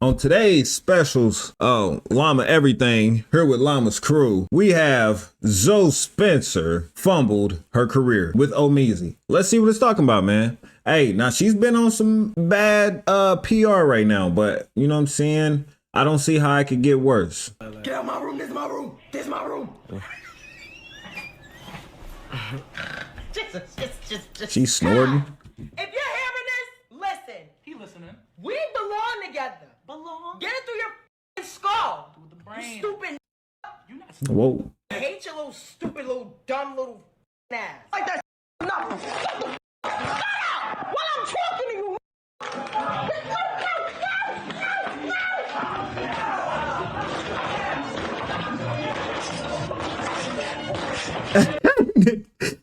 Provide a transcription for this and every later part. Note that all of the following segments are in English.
On today's specials, Llama Everything, here with LAMMMMAAASS CREW, we have Zoe Spencer fumbled her career with Omeezy. Let's see what it's talking about, man. Hey, now she's been on some bad PR right now, but you know what I'm saying? I don't see how it could get worse. Get out of my room, this is my room, this is my room. just. She's snorting. If you're hearing this, listen. He listening. We belong together. Belong. Get it through your skull. With the brain. You stupid. You not Whoa. I hate your little stupid, little dumb, little ass. Like that. No. Shut up while I'm talking to you.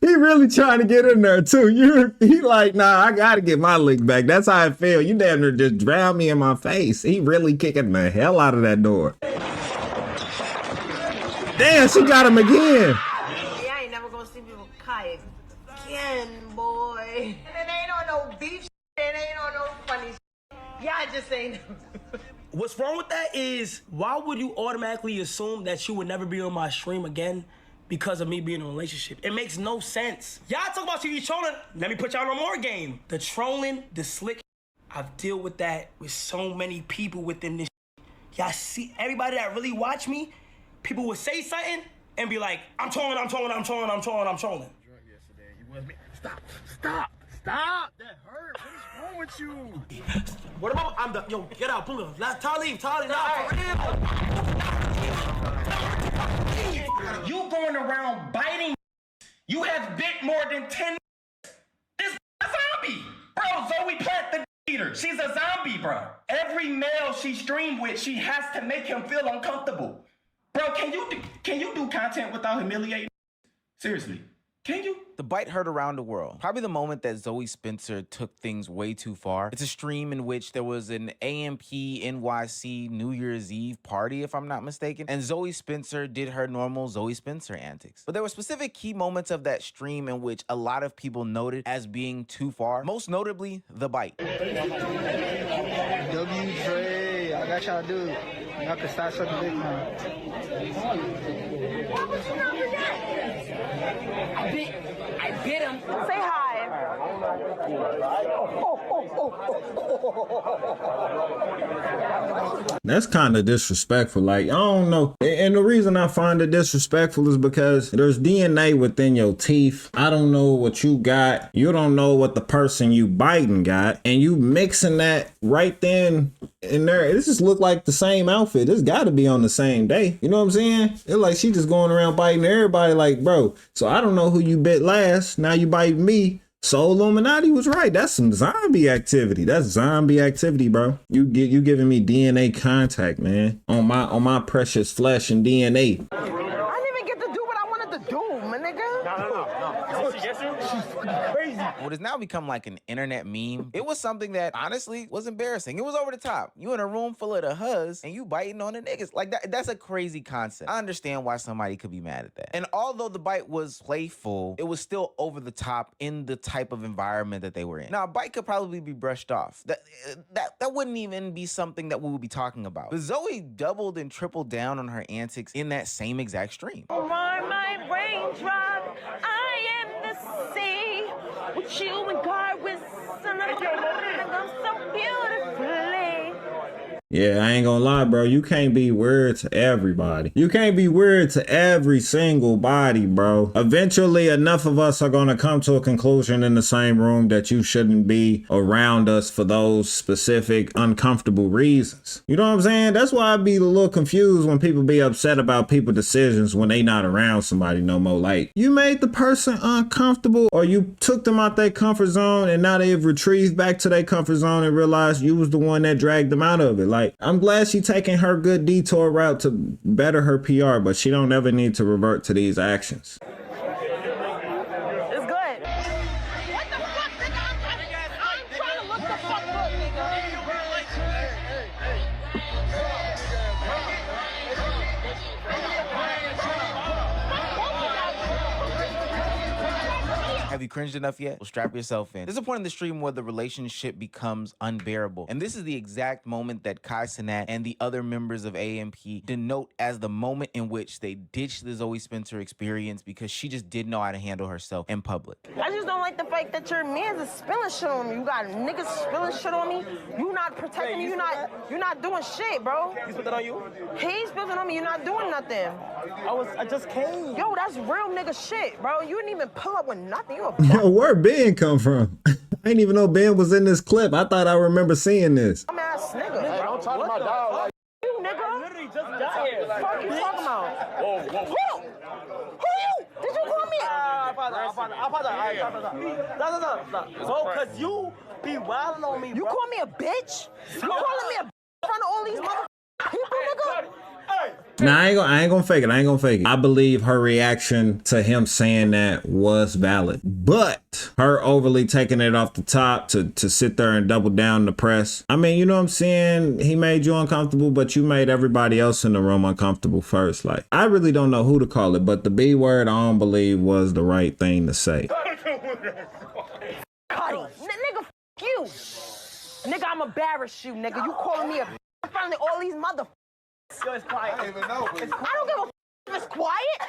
He really trying to get in there too. He like, nah, I gotta get my lick back. That's how I feel. You damn near just drown me in my face. He really kicking the hell out of that door. Damn, she got him again. Yeah, I ain't never gonna see people kayak again, boy. And it ain't on no beef shit. It ain't on no funny shit. Yeah, I just ain't. What's wrong with that is, why would you automatically assume that you would never be on my stream again because of me being in a relationship? It makes no sense. Y'all talk about you trolling. Let me put y'all on more game. The trolling, the slick. I've dealt with that with so many people within this. Y'all see, everybody that really watch me, people would say something and be like, I'm trolling. Drunk yesterday. You with me? Stop. That hurt. What is wrong with you? What about, yo, get out, pull up. Leave, now, for real. You going around biting. You have bit more than 10. This a zombie. Bro, Zoe Plant the eater. She's a zombie, bro. Every male she streamed with, she has to make him feel uncomfortable. Bro, can you do content without humiliating? Seriously, can you? The bite heard around the world. Probably the moment that Zoe Spencer took things way too far. It's a stream in which there was an AMP NYC New Year's Eve party, if I'm not mistaken, and Zoe Spencer did her normal Zoe Spencer antics. But there were specific key moments of that stream in which a lot of people noted as being too far, most notably the bite. W Dre, I got y'all dude. Y'all can start sucking dick now. I bit him. Say hi. That's kind of disrespectful. Like, I don't know. And the reason I find it disrespectful is because there's DNA within your teeth. I don't know what you got. You don't know what the person you biting got. And you mixing that right then and there. It just look like the same outfit. It's got to be on the same day. You know what I'm saying? It's like she just going around biting everybody like, bro. So I don't know who you bit last. Now you bite me. So Illuminati was right. That's some zombie activity. That's zombie activity, bro. You giving me DNA contact, man, on my precious flesh and DNA. I didn't even get to do what I wanted to do, my nigga. No. She's crazy. What has now become like an internet meme, it was something that honestly was embarrassing. It was over the top. You in a room full of the huzz and you biting on the niggas. Like that's a crazy concept. I understand why somebody could be mad at that. And although the bite was playful, it was still over the top in the type of environment that they were in. Now, a bite could probably be brushed off. That wouldn't even be something that we would be talking about. But Zoe doubled and tripled down on her antics in that same exact stream. For my raindrop, I am the sea. With you and God, with son of I'm so beautifully. Yeah, I ain't gonna lie, bro. You can't be weird to everybody. You can't be weird to every single body, bro. Eventually, enough of us are gonna come to a conclusion in the same room that you shouldn't be around us for those specific uncomfortable reasons. You know what I'm saying? That's why I be a little confused when people be upset about people's decisions when they not around somebody no more. Like, you made the person uncomfortable, or you took them out their comfort zone and now they've retrieved back to their comfort zone and realized you was the one that dragged them out of it. Like, I'm glad she taking her good detour route to better her PR, but she don't ever need to revert to these actions. It's good. What the fuck, nigga? I'm trying to look the fuck up, nigga. Have you cringed enough yet? Well, strap yourself in. There's a point in the stream where the relationship becomes unbearable. And this is the exact moment that Kai Cenat and the other members of AMP denote as the moment in which they ditched the Zoe Spencer experience because she just didn't know how to handle herself in public. I just don't like the fact that your man's is spilling shit on me. You got niggas spilling shit on me. You not protecting me. You're not doing shit, bro. He spilled it on you? He's spilling on me. You're not doing nothing. I just came. Yo, that's real nigga shit, bro. You didn't even pull up with nothing. You a Yo, where Ben come from? I didn't even know Ben was in this clip. I thought I remember seeing this. dumb ass nigga. Hey, don't talk to my dog like You nigga. I literally just got here. What the fuck you talking about? whoa. Who you? Did you call me? I apologize. So, cause you be wilding on me, You bro. call me a bitch? You calling me a bitch in front of all these motherfucking people, nigga? Nah, I ain't gonna fake it. I believe her reaction to him saying that was valid, but her overly taking it off the top to sit there and double down in the press. I mean, you know what I'm saying? He made you uncomfortable, but you made everybody else in the room uncomfortable first. Like, I really don't know who to call it, but the B word I don't believe was the right thing to say. Cuddy. Nigga, f you. Nigga, I'm embarrassed you, nigga. You calling me a bitch in front of all these motherfuckers. Yo, it's quiet. I don't give a f if it's quiet.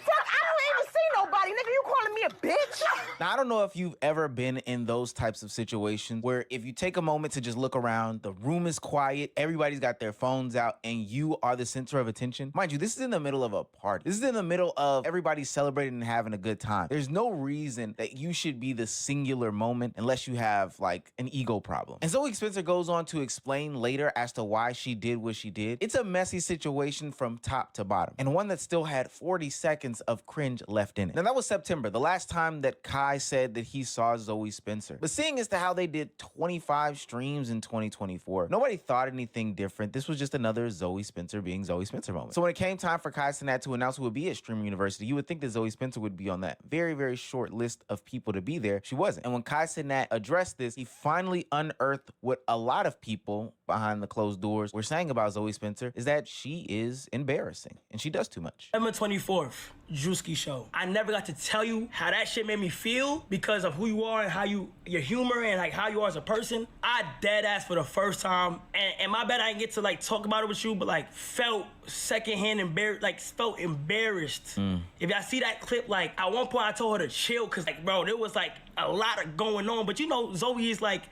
Fuck, I don't even see nobody, nigga. You calling me a bitch? Now, I don't know if you've ever been in those types of situations where if you take a moment to just look around, the room is quiet, everybody's got their phones out, and you are the center of attention. Mind you, this is in the middle of a party. This is in the middle of everybody celebrating and having a good time. There's no reason that you should be the singular moment unless you have like an ego problem. And Zoe Spencer goes on to explain later as to why she did what she did. It's a messy situation from top to bottom, and one that still had 40 seconds of cringe left in it. Now, that was September, the last time that Kai said that he saw Zoe Spencer. But seeing as to how they did 25 streams in 2024, nobody thought anything different. This was just another Zoe Spencer being Zoe Spencer moment. So when it came time for Kai Cenat to announce who would be at Streamer University, you would think that Zoe Spencer would be on that very, very short list of people to be there. She wasn't. And when Kai Cenat addressed this, he finally unearthed what a lot of people behind the closed doors were saying about Zoe Spencer, is that she is embarrassing and she does too much. September 24th, Drewski show. I never got to tell you how that shit made me feel because of who you are and how your humor and like how you are as a person. I dead ass for the first time, and my bad I didn't get to like talk about it with you, but like felt secondhand embarrassed, like felt embarrassed. If y'all see that clip, like at one point I told her to chill, cause like bro, there was like a lot of going on, but you know Zoe is like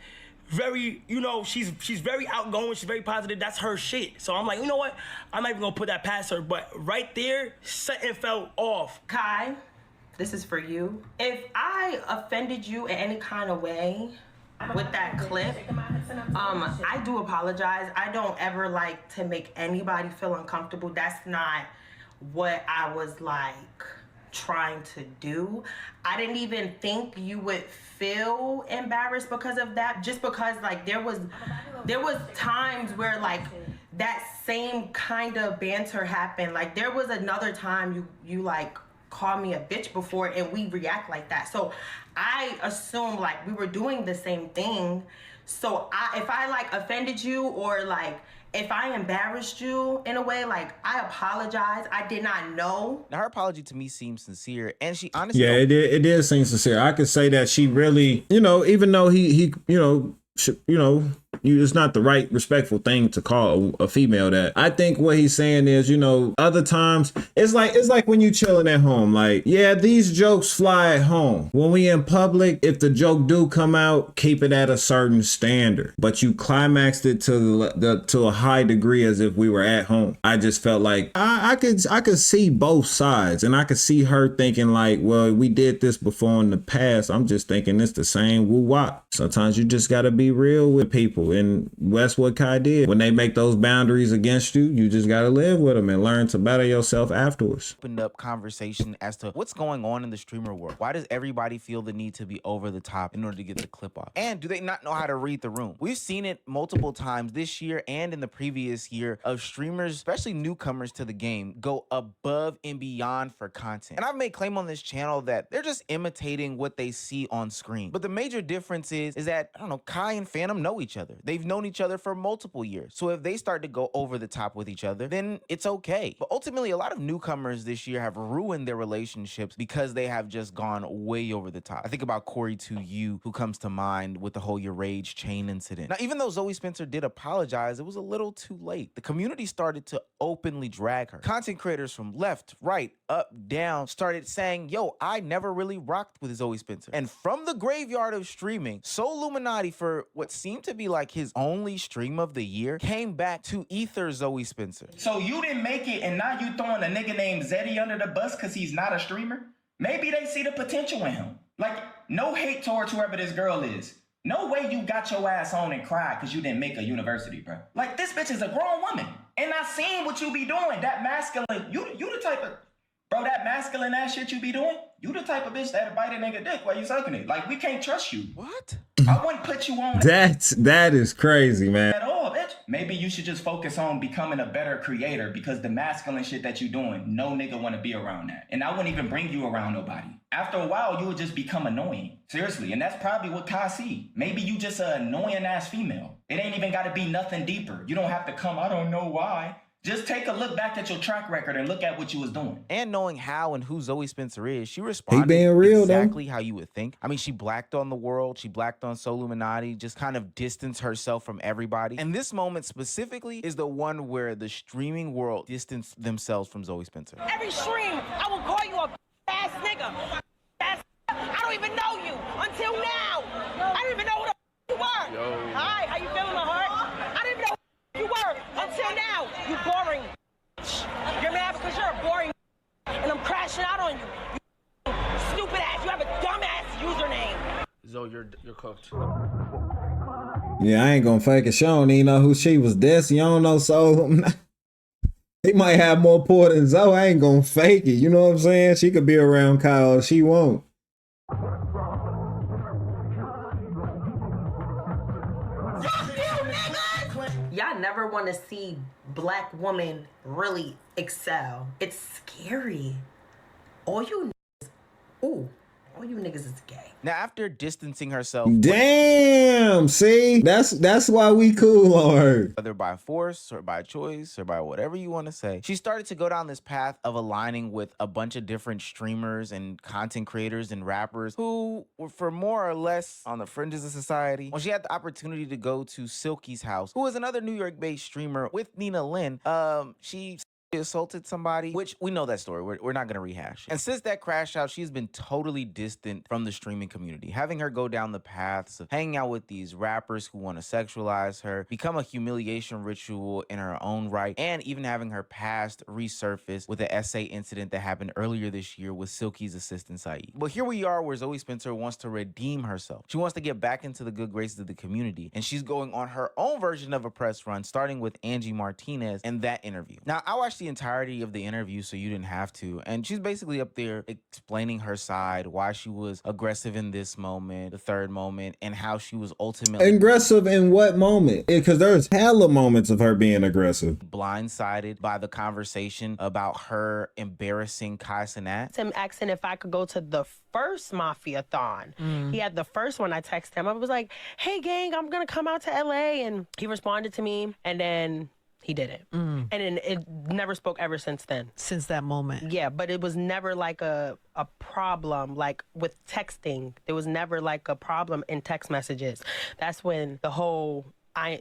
very, you know, she's very outgoing, she's very positive, that's her shit. So I'm like, you know what, I'm not even gonna put that past her, but right there, something felt off. Kai, this is for you. If I offended you in any kind of way with that clip, I do apologize. I don't ever like to make anybody feel uncomfortable. That's not what I was like trying to do. I didn't even think you would feel embarrassed because of that, just because like there was times where like that same kind of banter happened. Like there was another time you like called me a bitch before and we react like that. So I assumed like we were doing the same thing. So if I like offended you or like if I embarrassed you in a way, like, I apologize. I did not know. Now, her apology to me seems sincere, and she honestly... Yeah, it did seem sincere. I could say that she really, you know, even though he it's not the right respectful thing to call a female that. I think what he's saying is, you know, other times it's like when you chilling at home, like, yeah, these jokes fly at home. When we in public, if the joke do come out, keep it at a certain standard, but you climaxed it to a high degree as if we were at home. I just felt like I could see both sides, and I could see her thinking like, well, we did this before in the past. I'm just thinking it's the same woo wop. Sometimes you just gotta be real with people, and that's what Kai did. When they make those boundaries against you, you just gotta live with them and learn to better yourself afterwards. Opened up conversation as to what's going on in the streamer world. Why does everybody feel the need to be over the top in order to get the clip off? And do they not know how to read the room? We've seen it multiple times this year and in the previous year of streamers, especially newcomers to the game, go above and beyond for content. And I've made claim on this channel that they're just imitating what they see on screen. But the major difference is that, I don't know, Kai and Phantom know each other. other. They've known each other for multiple years. So if they start to go over the top with each other, then it's okay. But ultimately, a lot of newcomers this year have ruined their relationships because they have just gone way over the top. I think about Corey 2U, who comes to mind with the whole Your Rage chain incident. Now, even though Zoe Spencer did apologize, it was a little too late. The community started to openly drag her. Content creators from left, right, up, down started saying, yo, I never really rocked with Zoe Spencer. And from the graveyard of streaming, LAMMMMAAASSS, for what seemed to be like his only stream of the year, came back to ether Zoe Spencer. So you didn't make it and now you throwing a nigga named Zeddy under the bus because he's not a streamer? Maybe they see the potential in him. Like, no hate towards whoever this girl is. No way you got your ass on and cried because you didn't make a university, bro. Like, this bitch is a grown woman. And I seen what you be doing. That masculine, you the type of, bro, that masculine ass shit you be doing, you the type of bitch that'll bite a nigga dick while you sucking it. Like, we can't trust you. What? I wouldn't put you on that is crazy, man. at all, bitch. Maybe you should just focus on becoming a better creator because the masculine shit that you doing, no nigga want to be around that. And I wouldn't even bring you around nobody. After a while, you would just become annoying. Seriously. And that's probably what Kai see. Maybe you just an annoying ass female. It ain't even got to be nothing deeper. You don't have to come, I don't know why. Just take a look back at your track record and look at what you was doing. And knowing how and who Zoe Spencer is, she responded being real, exactly how you would think. I mean, she blacked on the world. She blacked on LAMMMMAAASS, just kind of distanced herself from everybody. And this moment specifically is the one where the streaming world distanced themselves from Zoe Spencer. Every stream, I will call you a ass nigga. I don't even know you until now. I don't even know who the you were. Yo. Hi, how you feeling, my heart? I don't even know who you were until now. You boring. You're mad because you're a boring and I'm crashing out on you. You stupid ass. You have a dumb ass username. Zoe, you're cooked. Yeah, I ain't gonna fake it. She don't even know who she was. This, you don't know, so he might have more pull than Zoe. I ain't gonna fake it. You know what I'm saying? She could be around Kyle. She won't. Y'all never want to see black women really excel. It's scary. All you niggas is gay. Now, after distancing herself, Damn, see? That's why we cool on her. whether by force or by choice or by whatever you want to say, she started to go down this path of aligning with a bunch of different streamers and content creators and rappers who were for more or less on the fringes of society. When she had the opportunity to go to Silky's house, who is another New York-based streamer with Nina Lynn, she assaulted somebody, which we know that story. We're not going to rehash it. And since that crash out, she's been totally distant from the streaming community, having her go down the paths of hanging out with these rappers who want to sexualize her, become a humiliation ritual in her own right, and even having her past resurface with the essay incident that happened earlier this year with Silky's assistant Saeed. But here we are where Zoe Spencer wants to redeem herself. She wants to get back into the good graces of the community, and she's going on her own version of a press run, starting with Angie Martinez in that interview. Now, I watched the entirety of the interview so you didn't have to, and she's basically up there explaining her side, why she was aggressive in this moment, the third moment, and how she was ultimately Aggressive in what moment? Because there's hella moments of her being aggressive. blindsided by the conversation about her embarrassing Kai Cenat. Him asking if I could go to the first Mafia-thon. He had the first one. I texted him. I was like, hey, gang, I'm going to come out to LA. And he responded to me, and then he didn't. And then it never spoke ever since then. Since that moment. Yeah, but it was never like a problem, like with texting. There was never like a problem in text messages. That's when the whole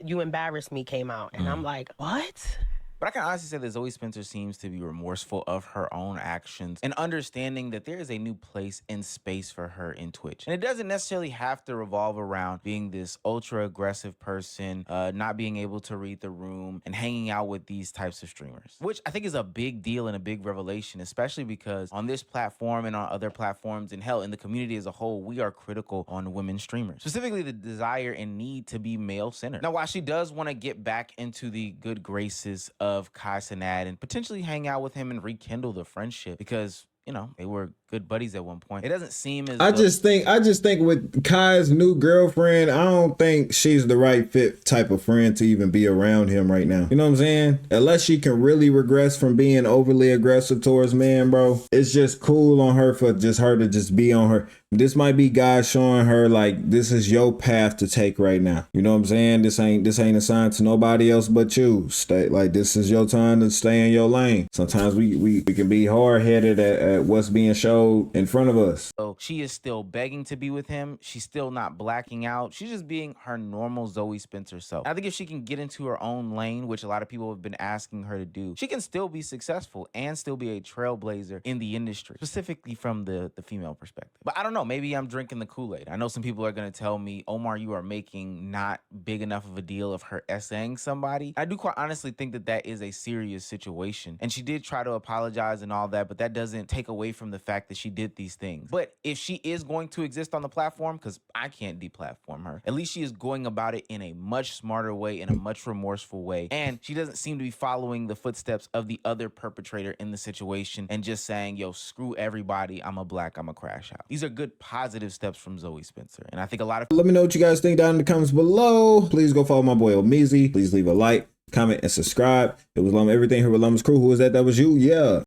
you embarrassed me came out. And I'm like, what? But I can honestly say that Zoe Spencer seems to be remorseful of her own actions and understanding that there is a new place and space for her in Twitch. And it doesn't necessarily have to revolve around being this ultra aggressive person, not being able to read the room and hanging out with these types of streamers, which I think is a big deal and a big revelation, especially because on this platform and on other platforms and hell, in the community as a whole, we are critical on women streamers, specifically the desire and need to be male-centered. Now, while she does want to get back into the good graces of Kai Cenat and potentially hang out with him and rekindle the friendship because, you know, they were good buddies at one point. It doesn't seem as I just think with Kai's new girlfriend, I don't think she's the right fit type of friend to even be around him right now. You know what I'm saying? Unless she can really regress from being overly aggressive towards men, bro. It's just cool on her for just her to just be on her. This might be God showing her like this is your path to take right now. You know what I'm saying? This ain't assigned to nobody else but you. Stay like this is your time to stay in your lane. Sometimes we can be hard-headed at what's being showed in front of us. So she is still begging to be with him. She's still not blacking out. She's just being her normal Zoe Spencer self. I think if she can get into her own lane, which a lot of people have been asking her to do, she can still be successful and still be a trailblazer in the industry, specifically from the female perspective. But I don't know. Maybe I'm drinking the Kool-Aid. I know some people are going to tell me, Omar, you are making not big enough of a deal of her essaying somebody. I do quite honestly think that that is a serious situation. And she did try to apologize and all that, but that doesn't take away from the fact that she did these things. But if she is going to exist on the platform, because I can't deplatform her, at least she is going about it in a much smarter way, in a much remorseful way. And she doesn't seem to be following the footsteps of the other perpetrator in the situation and just saying, yo, screw everybody. I'm a black, I'm a crash out. These are good positive steps from Zoe Spencer. And I think a lot of... Let me know what you guys think down in the comments below. Please go follow my boy Omeezy. Please leave a like, comment, and subscribe. It was LAMMA Everything here with LaMas Crew. Who was that? That was you? Yeah.